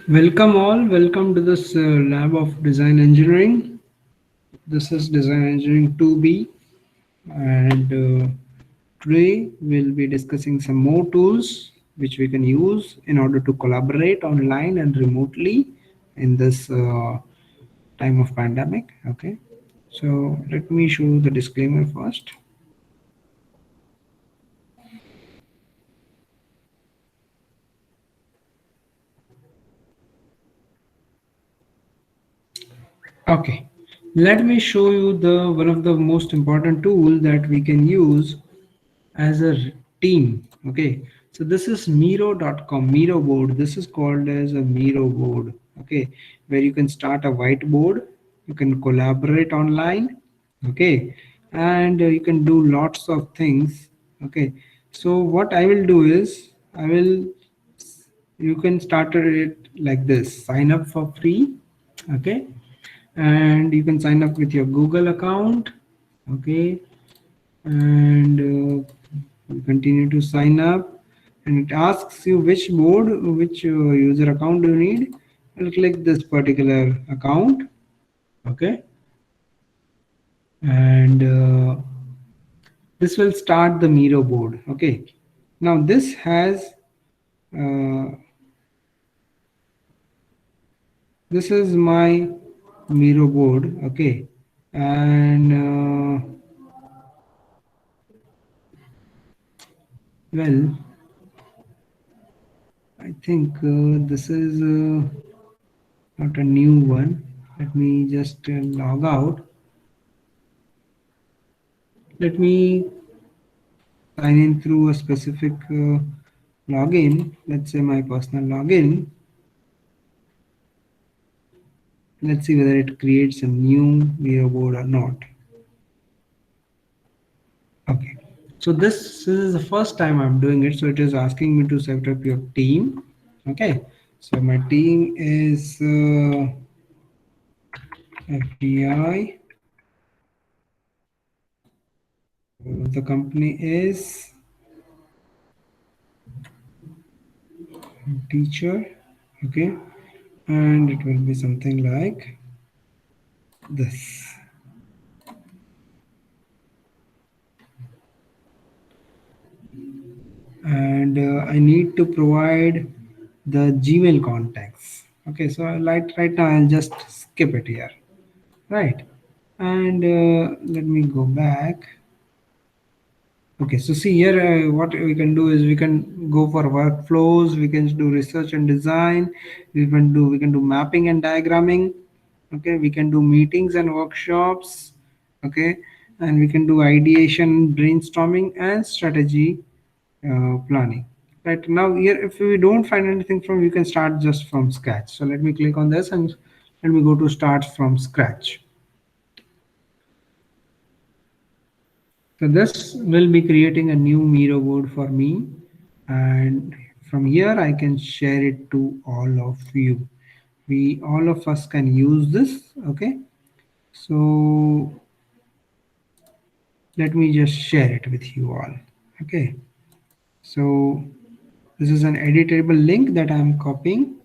Welcome all, welcome to this lab of design engineering. This is design engineering 2B, and today we'll be discussing some more tools which we can use in order to collaborate online and remotely in this time of pandemic. Okay, so let me show the disclaimer first. Okay, let me show you the one of the most important tool that we can use as a team. Okay, so this is Miro.com, Miro board. This is called as a Miro board. Okay, where you can start a whiteboard, you can collaborate online. Okay, and you can do lots of things. Okay, so what I will do is I will you can start it like this: sign up for free. Okay, and you can sign up with your Google account. Okay, and you continue to sign up, and it asks you which board, which user account do you need. I'll click this particular account. Okay, and this will start the Miro board. Okay, now this has uh, this is my Miro board. Okay, and well, I think this is not a new one. Let me just log out. Let me sign in through a specific login. Let's say my personal login. Let's see whether it creates a new Miro board or not. Okay, so this is the first time I'm doing it, so it is asking me to set up your team. Okay, so my team is FDI. The company is teacher. Okay, and it will be something like this. And I need to provide the Gmail contacts. Okay, so right now I'll just skip it here, right? And let me go back. Okay, so see here, what we can do is we can go for workflows, we can do research and design, we can do mapping and diagramming. Okay, we can do meetings and workshops. Okay, and we can do ideation, brainstorming, and strategy planning. Right now here, if we don't find anything from, you can start just from scratch. So let me click on this and let me go to start from scratch. So this will be creating a new Miro board for me, and from here I can share it to all of you. We all of us can use this. Okay, so let me just share it with you all. Okay, so this is an editable link that I'm copying,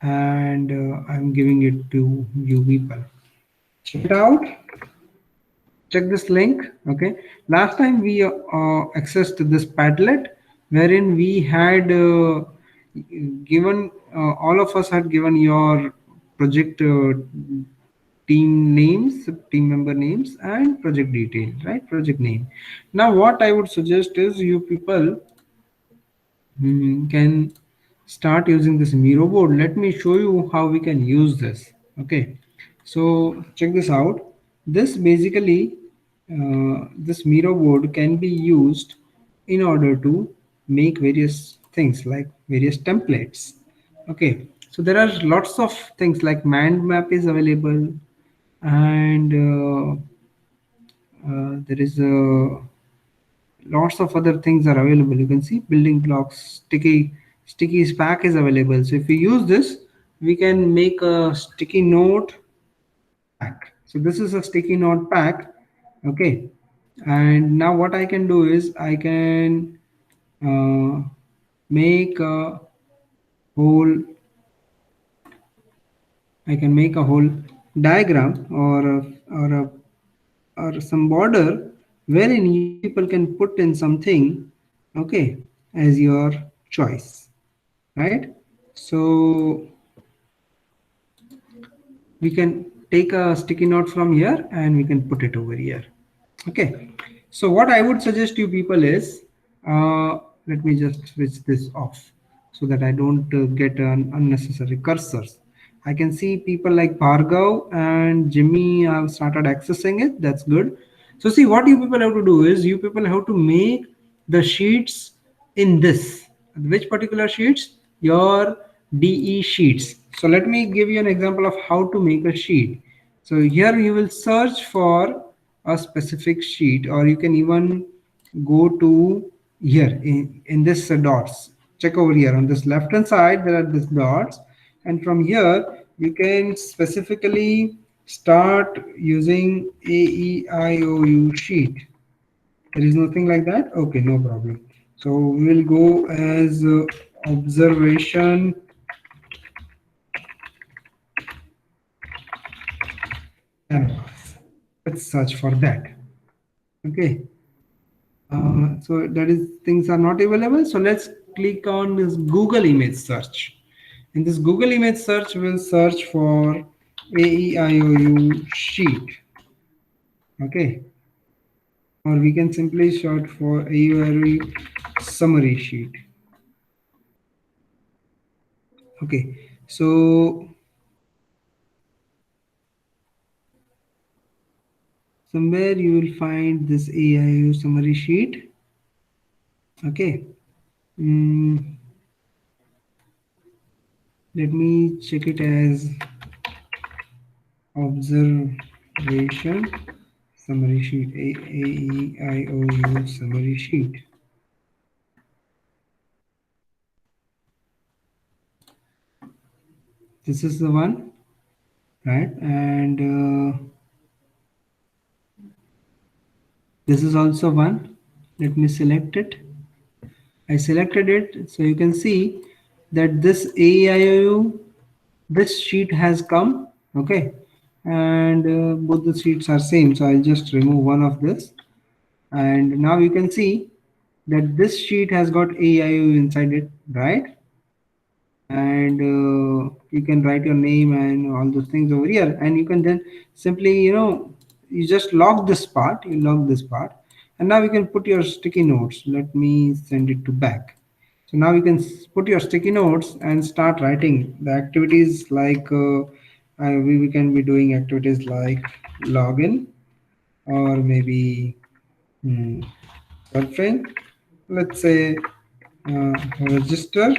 and I'm giving it to you people. Check it out. Check this link. Okay, last time we accessed this Padlet, wherein we had given all of us had given your project team names, team member names, and project detail, right? Project name. Now what I would suggest is you people can start using this Miro board. Let me show you how we can use this. Okay, so check this out. This basically, this Miro board can be used in order to make various things like various templates. Okay, so there are lots of things like mind map is available, and there is a lots of other things are available. You can see building blocks, sticky pack is available. So if we use this, we can make a sticky note pack. So this is a sticky note pack. Okay, and now what I can do is I can make a whole I can make a whole diagram or some border wherein you people can put in something, okay, as your choice, right? So we can take a sticky note from here and we can put it over here. Okay, so what I would suggest you people is, let me just switch this off so that I don't get an unnecessary cursors. I can see people like Bhargav and Jimmy have started accessing it. That's good. So see, what you people have to do is you people have to make the sheets in this. Which particular sheets? Your DE sheets. So let me give you an example of how to make a sheet. So here you will search for a specific sheet, or you can even go to here in this dots. Check over here on this left hand side, there are these dots, and from here you can specifically start using AEIOU sheet. There is nothing like that. Okay, no problem. So we will go as observation canvas. Let's search for that. Okay. So that is things are not available. So let's click on this Google image search. In this Google image search, we'll search for AEIOU sheet. Okay. Or we can simply search for AEIOU summary sheet. Okay. So somewhere you will find this AEIOU summary sheet. Okay. Let me check it as observation summary sheet, AEIOU summary sheet. This is the one, right? And this is also one. Let me select it. I selected it, so you can see that this AEIOU, this sheet has come, okay, and both the sheets are same. So I'll just remove one of this, and now you can see that this sheet has got AEIOU inside it, right? And you can write your name and all those things over here, and you can then simply, you just log this part, you log this part, and now you can put your sticky notes. Let me send it to back. So now you can put your sticky notes and start writing the activities like we can be doing activities like login, or maybe girlfriend, let's say register.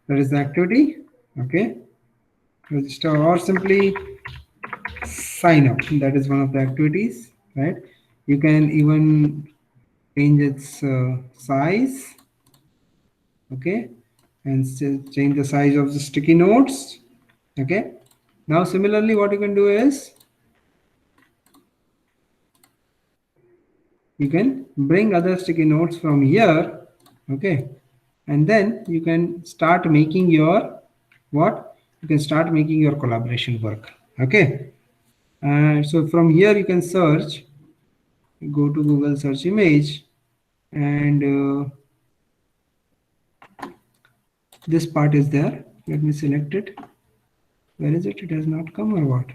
That is the activity. Okay, register, or simply sign up. That is one of the activities, right? You can even change its size. Okay, and change the size of the sticky notes. Okay, now similarly what you can do is you can bring other sticky notes from here. Okay, and then you can start making your what, you can start making your collaboration work. Okay, so from here you can search, go to Google search image, and this part is there. Let me select it. Where is it? It has not come, or what?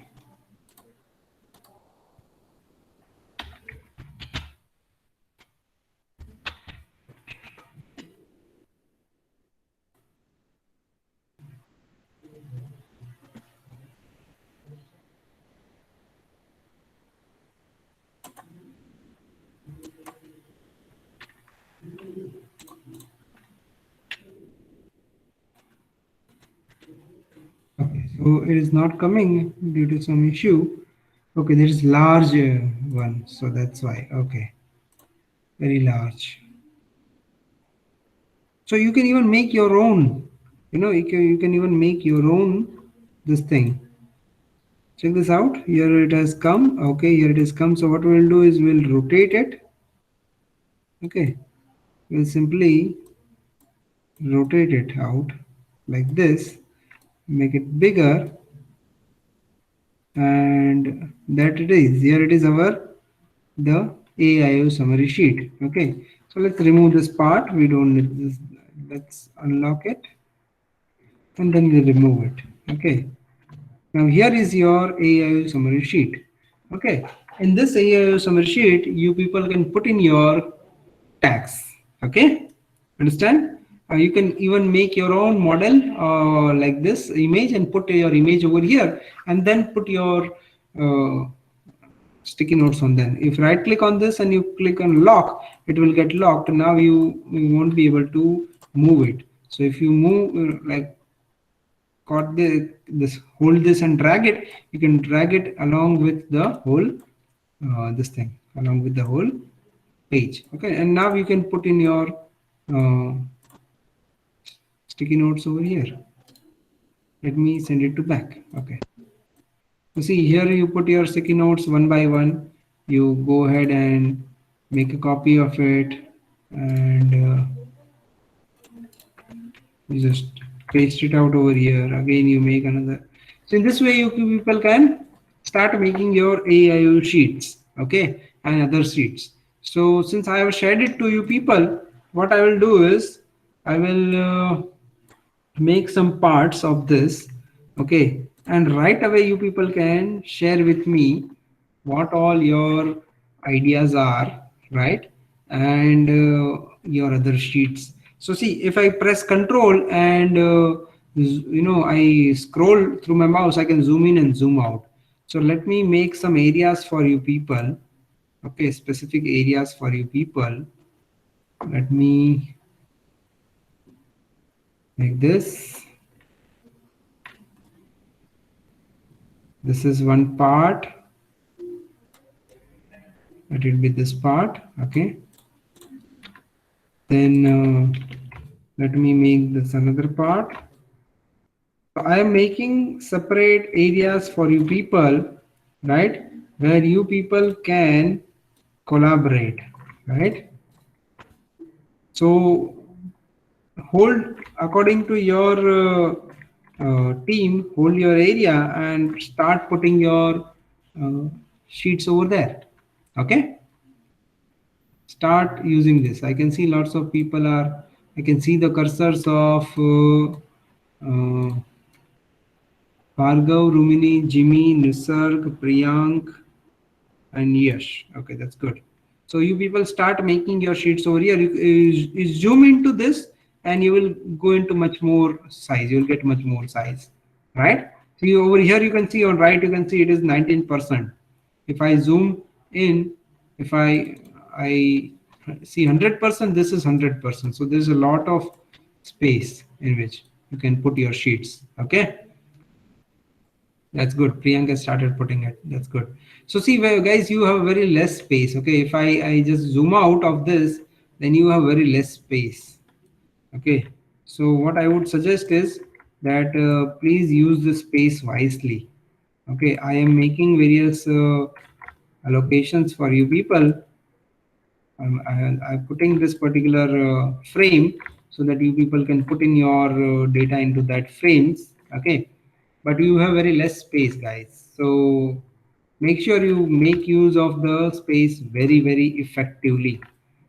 Okay, so it is not coming due to some issue. Okay, there is large one, so that's why. Okay, very large. So you can even make your own. You can even make your own this thing. Check this out. Here it has come. Okay, here it has come. So what we'll do is we'll rotate it. Okay, we'll simply rotate it out. like this, make it bigger, and that it is. Here it is our the AIO summary sheet. Okay, so let's remove this part. We don't need this. Let's unlock it and then we remove it. Okay, now here is your AIO summary sheet. Okay, in this AIO summary sheet, you people can put in your tags. Okay, understand? You can even make your own model like this image and put your image over here, and then put your sticky notes on them. If right click on this and you click on lock, it will get locked. Now you won't be able to move it. So if you move like caught this, hold this and drag it, you can drag it along with the whole this thing, along with the whole page. Okay, and now you can put in your uh, sticky notes over here. Let me send it to back. Okay, you see here you put your sticky notes one by one. You go ahead and make a copy of it, and you just paste it out over here. Again you make another. So in this way you people can start making your AIO sheets, okay, and other sheets. So since I have shared it to you people, what I will do is I will make some parts of this. Okay, and right away you people can share with me what all your ideas are, right? And your other sheets. So see, if I press control and I scroll through my mouse, I can zoom in and zoom out. So let me make some areas for you people. Okay, specific areas for you people. Let me make this. This is one part. Let it be this part. Okay, then let me make this another part. So I am making separate areas for you people, right, where you people can collaborate, right? So hold according to your team, hold your area and start putting your sheets over there. Okay, start using this. I can see lots of people are, I can see the cursors of Bhargav, Rumini, Jimmy, Nisarg, Priyank, and Yash. Okay, that's good. So you people start making your sheets over here. You zoom into this and you will go into much more size. You will get much more size, right? So you, over here you can see on right, you can see it is 19%. If I zoom in, if I see 100%, this is 100%. So there's a lot of space in which you can put your sheets. Okay. That's good. Priyanka started putting it. That's good. So see, guys, you have very less space. Okay, if I just zoom out of this, then you have very less space. Okay, so what I would suggest is that please use the space wisely. Okay, I am making various allocations for you people. I'm putting this particular frame so that you people can put in your data into that frames. Okay, but you have very less space, guys. So make sure you make use of the space very effectively.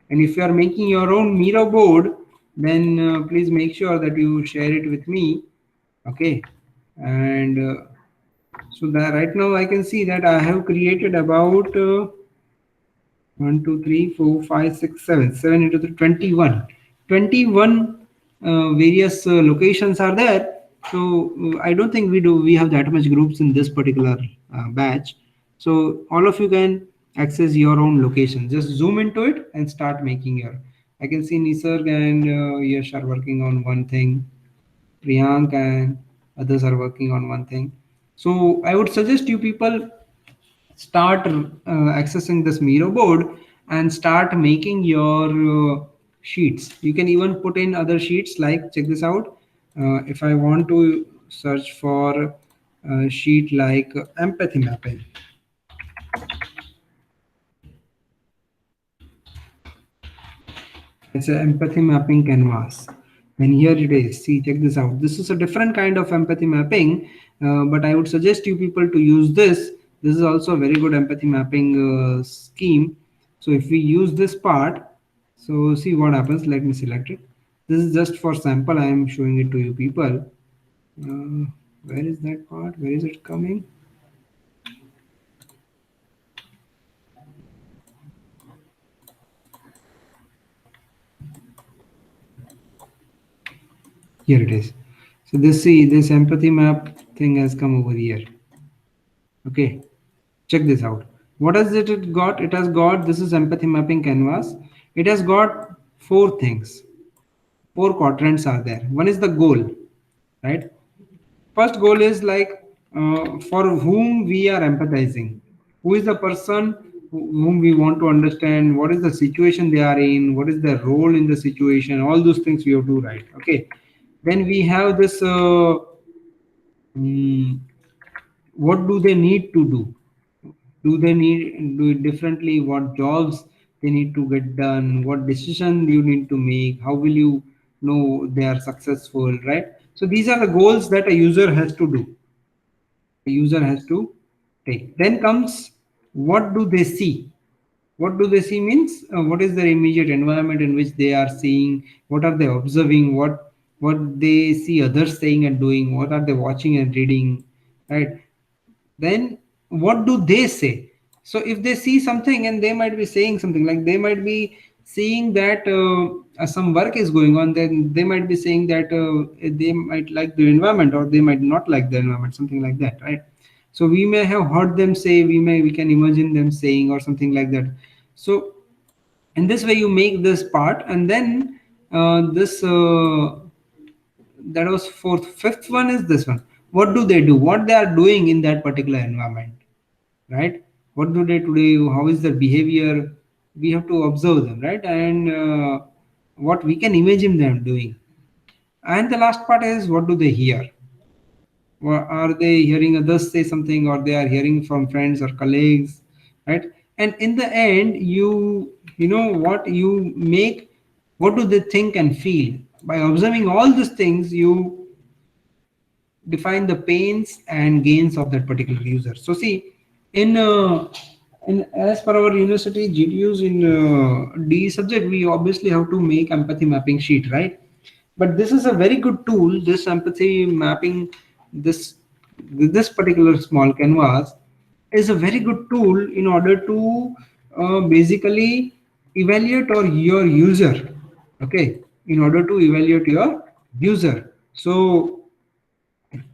And if you are making your own Miro board, then please make sure that you share it with me. Okay, and so that right now I can see that I have created about 1 2 3 4 5 6 7 7 into the 21 various locations are there. So I don't think we have that much groups in this particular batch. So all of you can access your own location. Just zoom into it and start making your. I can see Nisarg and Yash are working on one thing. Priyank and others are working on one thing. So I would suggest you people start accessing this Miro board and start making your sheets. You can even put in other sheets, like check this out. If I want to search for a sheet like empathy mapping, it's an empathy mapping canvas. And here it is. See, check this out. This is a different kind of empathy mapping, but I would suggest you people to use this. This is also a very good empathy mapping scheme. So if we use this part, so see what happens. Let me select it. This is just for sample. I am showing it to you people. Where is that part? Where is it coming? Here it is. So this empathy map thing has come over here. Okay, check this out. What has it got? It has got, this is empathy mapping canvas. It has got four things. Four quadrants are there. One is the goal, right? First goal is like for whom we are empathizing. Who is the person whom we want to understand? What is the situation they are in? What is their role in the situation? All those things we have to write. Okay. Then we have this. What do they need to do? Do they need do it differently? What jobs they need to get done? What decision you need to make? How will you know they are successful, right? So these are the goals that a user has to do. A user has to take. Then comes, what do they see? What do they see means what is their immediate environment in which they are seeing? What are they observing? What they see others saying and doing? What are they watching and reading, right? Then what do they say? So if they see something and they might be saying something, like they might be seeing that some work is going on, then they might be saying that they might like the environment or they might not like the environment, something like that, right? So we may have heard them say, we can imagine them saying or something like that. So in this way you make this part, and then this that was fourth. Fifth one is this one. What do they do? What they are doing in that particular environment, right? What do they today? How is their behavior? We have to observe them, right? And what we can imagine them doing. And the last part is, what do they hear? Or are they hearing others say something, or they are hearing from friends or colleagues, right? And in the end, you know what you make. What do they think and feel? By observing all these things, you define the pains and gains of that particular user. So see, in as per our university GTUs in D subject, we obviously have to make empathy mapping sheet, right? But this is a very good tool. This empathy mapping, this this particular small canvas is a very good tool in order to basically evaluate or your user. Okay, in order to evaluate your user. So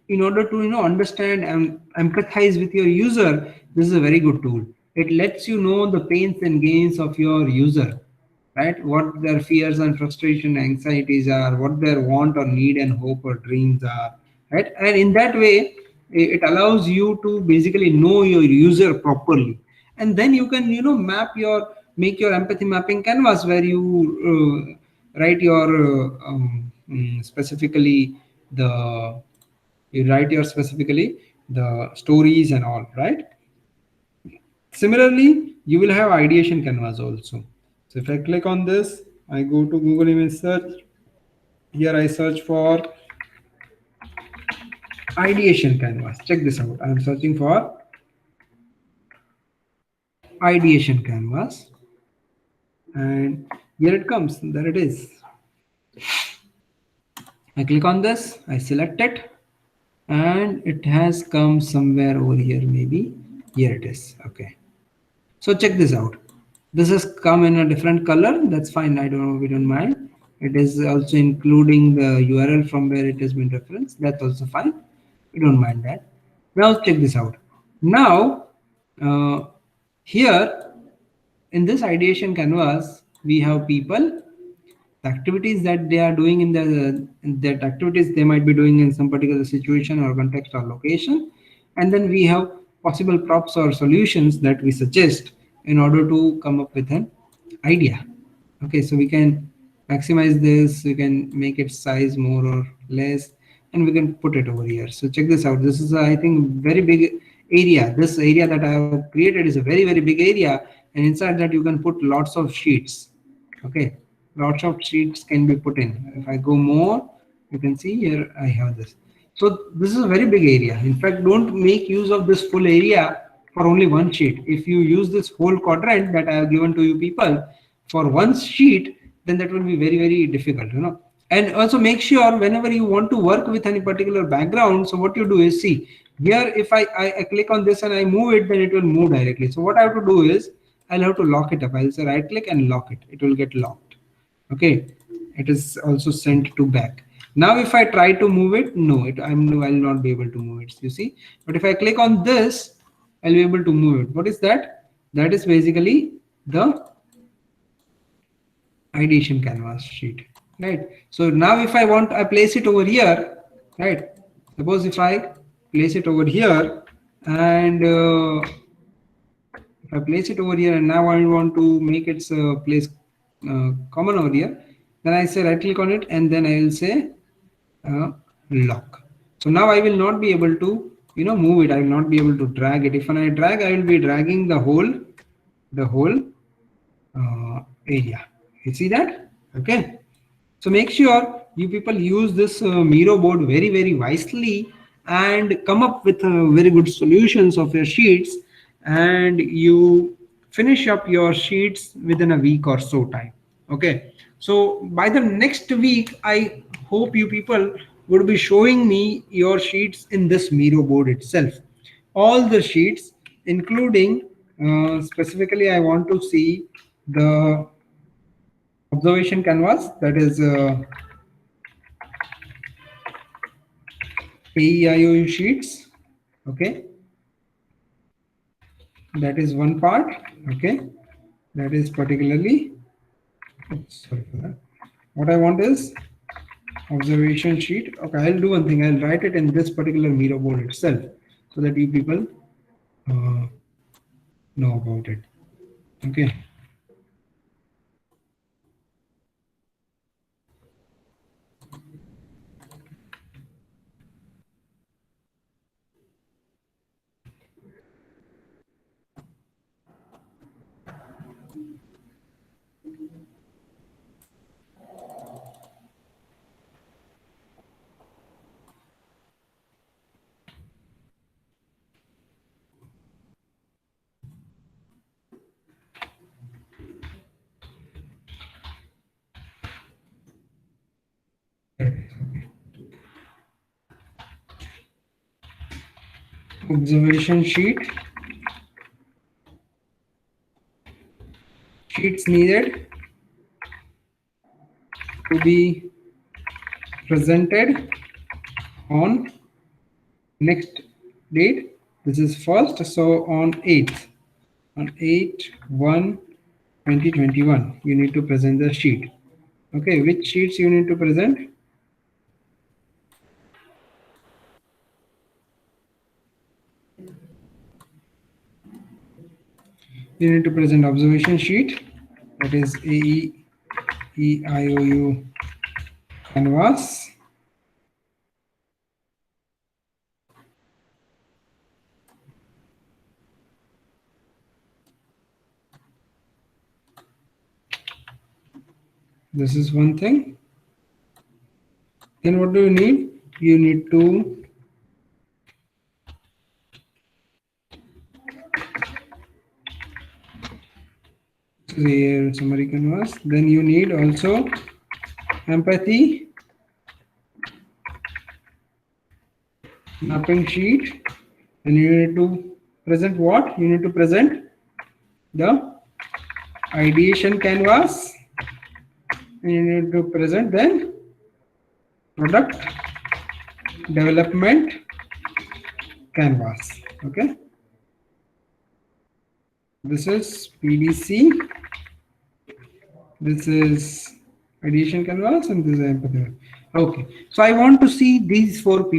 in order to understand and empathize with your user, this is a very good tool. It lets you know the pains and gains of your user, right? What their fears and frustration anxieties are, what their want or need and hope or dreams are, right? And in that way it allows you to basically know your user properly, and then you can map your make your empathy mapping canvas where you write your specifically the you write your specifically the stories and all, right? Similarly, you will have ideation canvas also. So if I click on this, I go to Google image search. Here I search for ideation canvas. Check this out. I am searching for ideation canvas, and here it comes. There it is. I click on this, I select it, and it has come somewhere over here. Maybe here it is. Okay. So check this out. This has come in a different color. That's fine. I don't know. We don't mind. It is also including the URL from where it has been referenced. That's also fine. We don't mind that. Now check this out. Now here in this ideation canvas, we have people, the activities that they are doing in that activities they might be doing in some particular situation or context or location, and then we have possible props or solutions that we suggest in order to come up with an idea. Okay, so we can maximize this, we can make its size more or less, and we can put it over here. So check this out. This is I think very big area. This area that I have created is a very big area, and inside that you can put lots of sheets. Okay, lots of sheets can be put in. If I go more, you can see here I have this. So this is a very big area. In fact, don't make use of this full area for only one sheet. If you use this whole quadrant that I have given to you people for one sheet, then that will be very, very difficult, you know. And also make sure whenever you want to work with any particular background, so what you do is, see here, if I click on this and I move it, then it will move directly. So what I have to do is I'll have to lock it up. I'll say right click and lock it. It will get locked. Okay. It is also sent to back. Now if I try to move it, no, I'll not be able to move it. You see, but if I click on this, I'll be able to move it. What is that? That is basically the ideation canvas sheet, right? So now if I want, I place it over here, right? Suppose if I place it over here and if I place it over here and now I want to make its place common over here, then I say right click on it and then I will say lock. So now I will not be able to, you know, move it. I will not be able to drag it. If when I drag, I will be dragging the whole area. You see that? Okay. So make sure you people use this Miro board very, very wisely and come up with very good solutions of your sheets, and you finish up your sheets within a week or so time. Okay. So by the next week, I hope you people would be showing me your sheets in this Miro board itself. All the sheets, including specifically, I want to see the observation canvas, that is AEIOU sheets. Okay, that is one part. Okay, that is particularly, sorry for that. What I want is observation sheet. Okay, I'll do one thing. I'll write it in this particular Miro board itself so that you people know about it. Okay. Observation sheet. Sheets needed to be presented on next date. This is first, so on 8th, on 8/1/2021, you need to present the sheet. Okay, which sheets you need to present? You need to present observation sheet, that is AEIOU canvas. This is one thing. Then what do you need? You need to summary canvas. Then you need also empathy mapping sheet, and you need to present what? You need to present the ideation canvas, and you need to present then product development canvas. Okay, this is PDC, this is ideation canvas, and this is empathy. Okay, so I want to see these four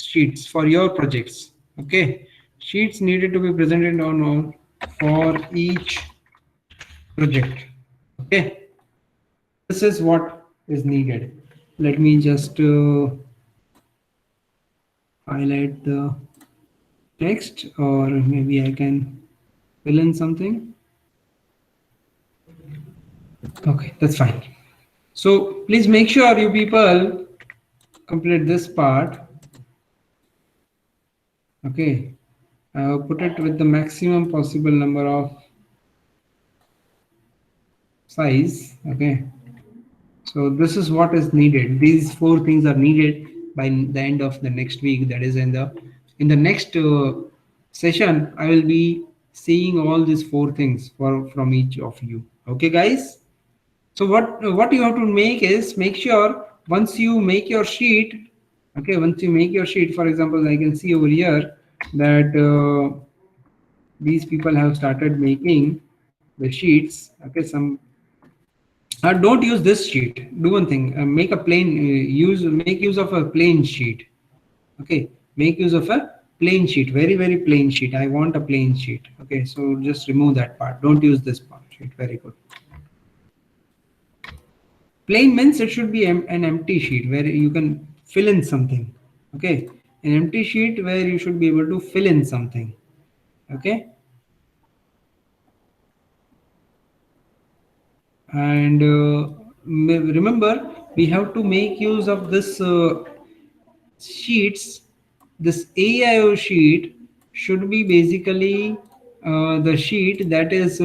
sheets for your projects. Okay, sheets needed to be presented on all for each project. Okay, this is what is needed. Let me just highlight the text, or maybe I can fill in something. Okay, that's fine. So please make sure you people complete this part. Okay, I will put it with the maximum possible number of size. Okay, so this is what is needed. These four things are needed by the end of the next week. That is in the next session. I will be seeing all these four things for from each of you. Okay, guys. So what you have to make is make sure once you make your sheet. Okay, once you make your sheet, for example, I can see over here that these people have started making the sheets. Okay, some don't use this sheet. Do one thing, make a plain make use of a plain sheet. Okay, make use of a plain sheet, very plain sheet. I want a plain sheet. Okay, so just remove that part, don't use this part sheet. Very good. Plain means it should be an empty sheet where you can fill in something. Okay, an empty sheet where you should be able to fill in something. Okay, and remember we have to make use of this sheets. This AIO sheet should be basically the sheet that is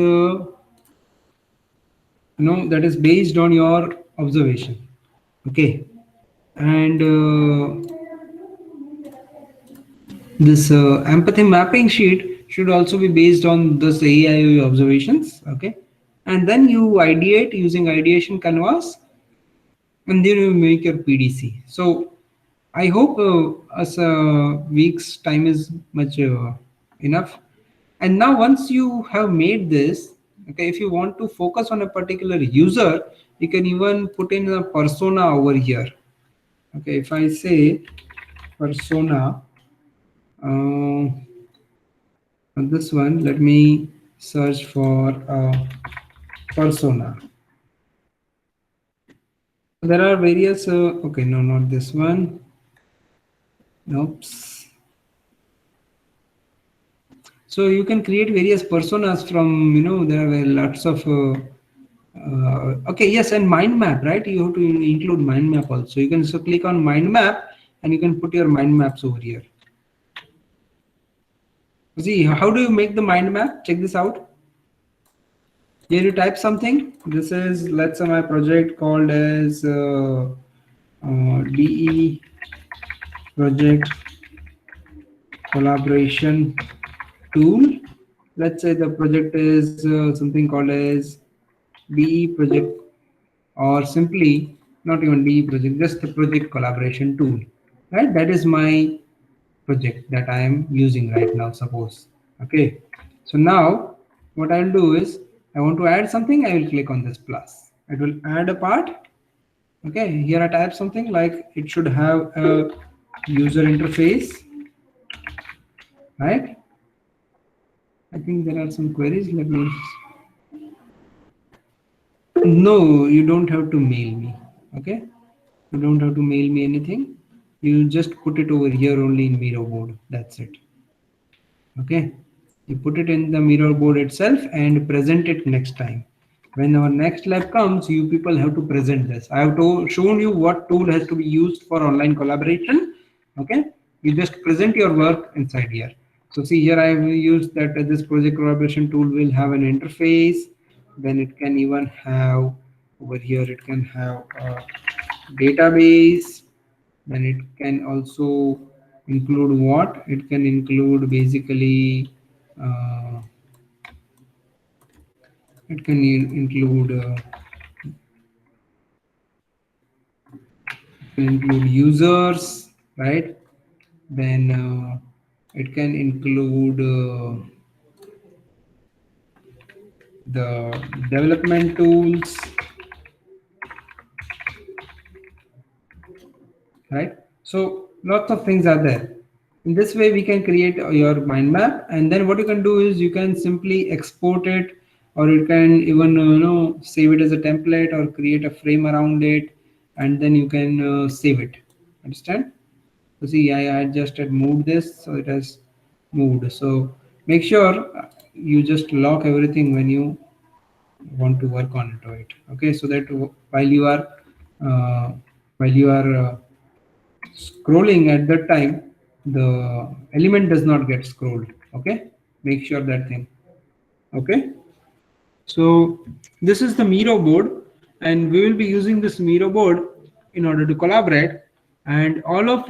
that is based on your observation. Okay, and this empathy mapping sheet should also be based on this AIO observations. Okay, and then you ideate using ideation canvas, and then you make your PDC. So I hope as a week's time is much enough. And now once you have made this, okay, if you want to focus on a particular user, you can even put in a persona over here. Okay, if I say persona, uh, on this one, let me search for persona. There are various, okay, no, not this one. Nope. So you can create various personas from, there are lots of, okay, yes, and mind map, right? You have to include mind map also. You can so click on mind map and you can put your mind maps over here. See, how do you make the mind map? Check this out. Here you type something. This is, let's say my project called as DE project collaboration tool. Let's say the project is something called as DE project, or simply not even DE project, just the project collaboration tool, right? That is my project that I am using right now, suppose. Okay, so now what I'll do is I want to add something. I will click on this plus. It will add a part. Okay, here I type something like it should have a user interface, right? I think there are some queries. Let me. No, you don't have to mail me. Okay, you don't have to mail me anything. You just put it over here only in Miro board. That's it. Okay, you put it in the Miro board itself and present it next time. When our next lab comes, you people have to present this. I have shown you what tool has to be used for online collaboration. Okay, you just present your work inside here. So see here I have used that this project collaboration tool will have an interface. Then it can even have over here, it can have a database. Then it can also include what? It can include basically it can include users, right? Then it can include the development tools, right? So lots of things are there. In this way we can create your mind map, and then what you can do is you can simply export it, or you can even save it as a template or create a frame around it, and then you can save it. Understand? So see, I just had moved this, so it has moved. So make sure you just lock everything when you want to work on it. Okay, so that uh, while you are scrolling at that time, the element does not get scrolled. Okay, make sure that thing. Okay, so this is the Miro board, and we will be using this Miro board in order to collaborate, and all the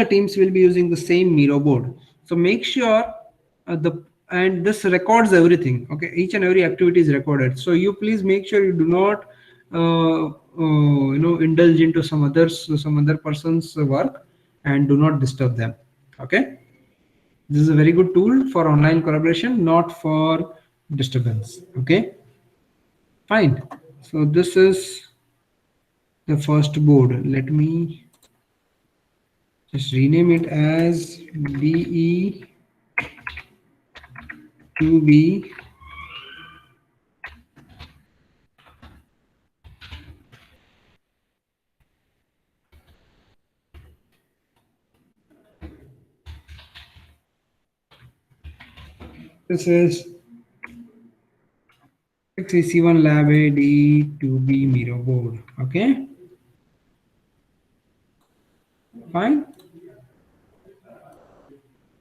teams will be using the same Miro board. So make sure the and this records everything. Okay, each and every activity is recorded. So you please make sure you do not indulge into some other person's work, and do not disturb them. Okay, this is a very good tool for online collaboration, not for disturbance. Okay, fine. So this is the first board. Let me just rename it as BE2B this is 6EC1 Lab A D2B Miro board. Okay, fine.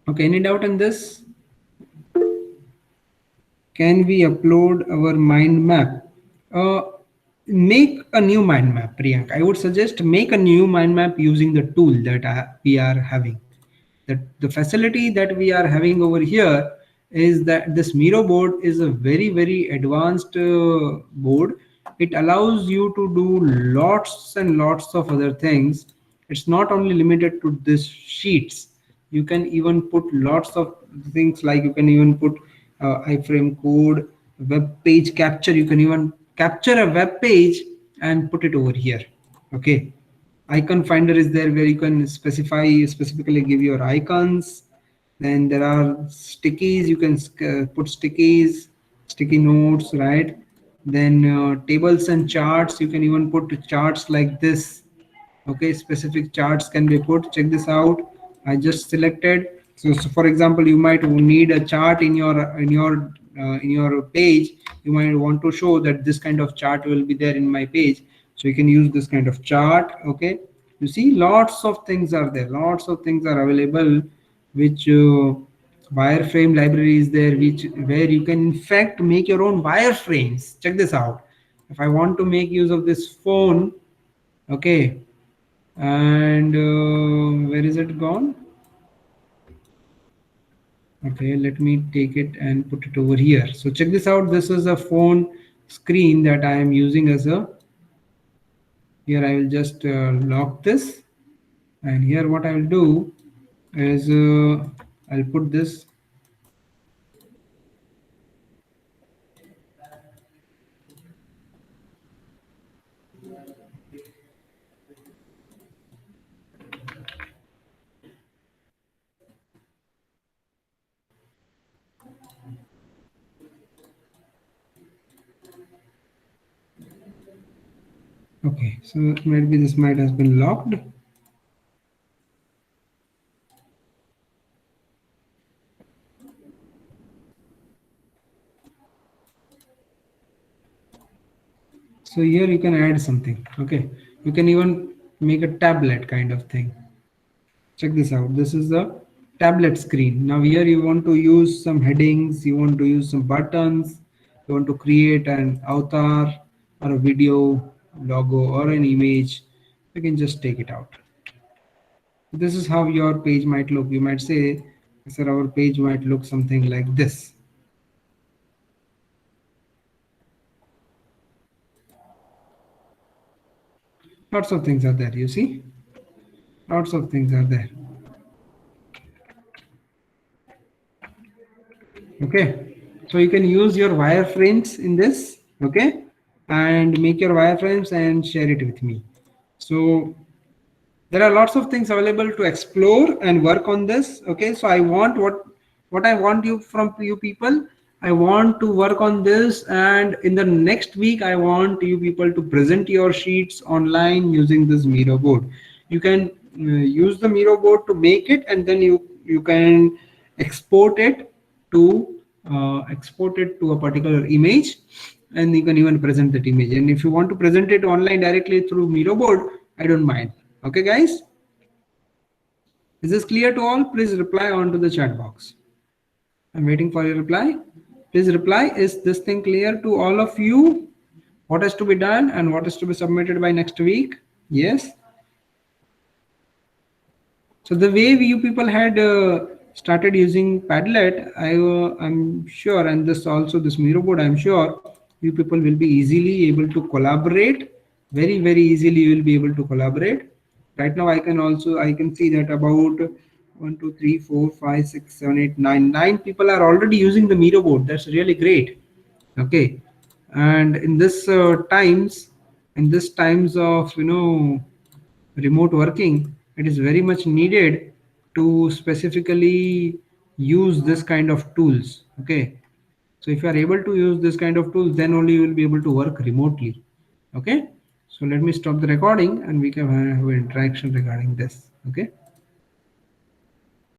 Okay, any doubt in this? Can we upload our mind map? Uh, Make a new mind map, Priyank. I would suggest make a new mind map using the tool that we are having. The facility that we are having over here is that this Miro board is a very advanced board. It allows you to do lots and lots of other things. It's not only limited to this sheets. You can even put lots of things, like you can even put iframe code, web page capture. You can even capture a web page and put it over here. Okay, icon finder is there, where you can specifically give your icons. Then there are stickies. You can put stickies, sticky notes, right? Then tables and charts. You can even put charts like this. Okay, specific charts can be put. Check this out. I just selected. So for example, you might need a chart in your page. You might want to show that this kind of chart will be there in my page, so you can use this kind of chart. Okay, you see, lots of things are there, lots of things are available, which wireframe library is there, which where you can in fact make your own wireframes. Check this out. If I want to make use of this phone, okay, and where is it gone? Okay, let me take it and put it over here. So check this out. This is a phone screen that I am using as a, here I will just lock this, and here what I will do is I'll put this. Okay, so maybe this might has been locked. So here you can add something. Okay, you can even make a tablet kind of thing. Check this out. This is the tablet screen. Now here you want to use some headings, you want to use some buttons, you want to create an avatar or a video, logo or an image. You can just take it out. This is how your page might look. You might say, sir, our page might look something like this. Lots of things are there, you see? Lots of things are there. Okay, so you can use your wireframes in this, okay, and make your wireframes and share it with me. So there are lots of things available to explore and work on this. Okay, so I want what I want you from you people. I want to work on this, and in the next week I want you people to present your sheets online using this Miro board. You can use the Miro board to make it, and then you can export it to export it to a particular image, and you can even present that image. And if you want to present it online directly through Miro board, I don't mind. Okay, guys, is this clear to all? Please reply onto the chat box. I'm waiting for your reply. Please reply. Is this thing clear to all of you? What has to be done and what is to be submitted by next week? Yes. So the way you people had started using Padlet, I'm sure, and this also this Miro board, I'm sure you people will be easily able to collaborate. Very easily you will be able to collaborate. Right now I can see that about 1, 2, 3, 4, 5, 6, 7, 8, 9, 9 people are already using the Miro board. That's really great. Okay, and in this times of remote working, it is very much needed to specifically use this kind of tools. Okay, so if you are able to use this kind of tools, then only you will be able to work remotely. Okay, so let me stop the recording and we can have an interaction regarding this. Okay.